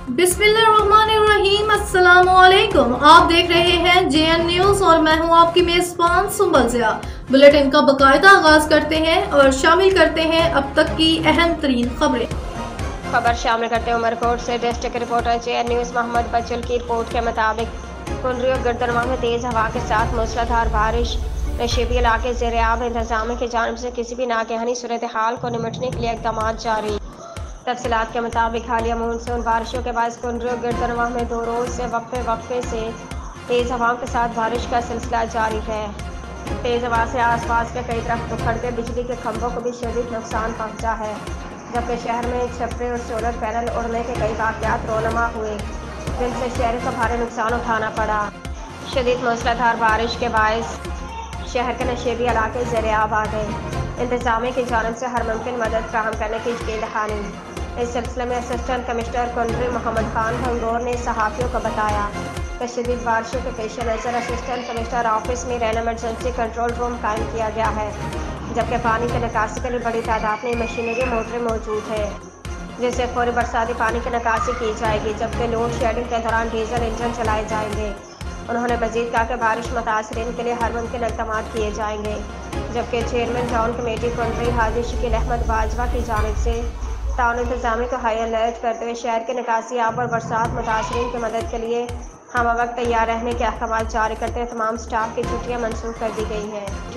बिस्मिल्लाहिर्रहमानिर्रहीम। अस्सलामुअलैकुम। आप देख रहे हैं JN न्यूज और मैं हूं आपकी मेजबान सुंबल ज़िया। बुलेटिन का बाकायदा आगाज करते हैं और शामिल करते हैं अब तक की अहम तरीन खबरें। खबर शामिल करते हैं उमरकोट से district reporter JN news Mohammad Bachul की रिपोर्ट के मुताबिक कुंडरी और गिरदरवा में तेज हवा के साथ मूसलाधार बारिश। नशीबी इलाके ज़ेर-ए-आब इंतजामिया की जानिब से किसी भी नागहानी सूरत हाल को निपटने के लिए इक़दाम जारी। तफसीलात के मुताबिक हालिया मानसून बारिशों के बाद कुंडरी और गिरदरवा में 2 रोज़ से वक्फे से तेज़ हवाओं के साथ बारिश का सिलसिला जारी है। तेज़ हवा से आसपास के कई दरख्त उखड़कर बिजली के खंभों को भी शदीद नुकसान पहुंचा है, जबकि शहर में छपरे और सोलर पैनल उड़ने के कई वाक़यात रोनमा हुए, जिनसे शहर को भारी नुकसान उठाना पड़ा। शदीद मूसलाधार बारिश के बायस शहर के नशीबी इलाके ज़ेर-ए-आब आ गए। इंतजामिया की जानिब से हर मुमकिन मदद फराहम करने की यकीन दहानी। इस सिलसिले में असिस्टेंट कमिश्नर कुंडरी मोहम्मद खान भंगोर ने सहाफ़ियों को बताया कि शदीद बारिशों के पेश नज़र असिस्टेंट कमिश्नर ऑफिस में रैन इमरजेंसी कंट्रोल रूम कायम किया गया है, जबकि पानी की निकासी के लिए बड़ी तादाद में मशीनरी मोटरें मौजूद है, जिससे फौरी बरसाती पानी की निकासी की जाएगी, जबकि लोड शेडिंग के दौरान डीजल इंजन चलाए जाएंगे। उन्होंने मजीद कहा कि बारिश मुतासरीन के लिए हर मुमकिन इक़दाम किए जाएंगे, जबकि चेयरमैन टाउन कमेटी कुंडरी हाजी शकील अहमद बाजवा की जानिब से टाउन इंतजामिया को हाई अलर्ट करते हुए शहर के निकासी आब और बरसात मुतासरीन की मदद के लिए हम वक्त तैयार रहने के अहकाम जारी करते हुए तमाम स्टाफ की छुट्टियाँ मनसूख कर दी गई हैं।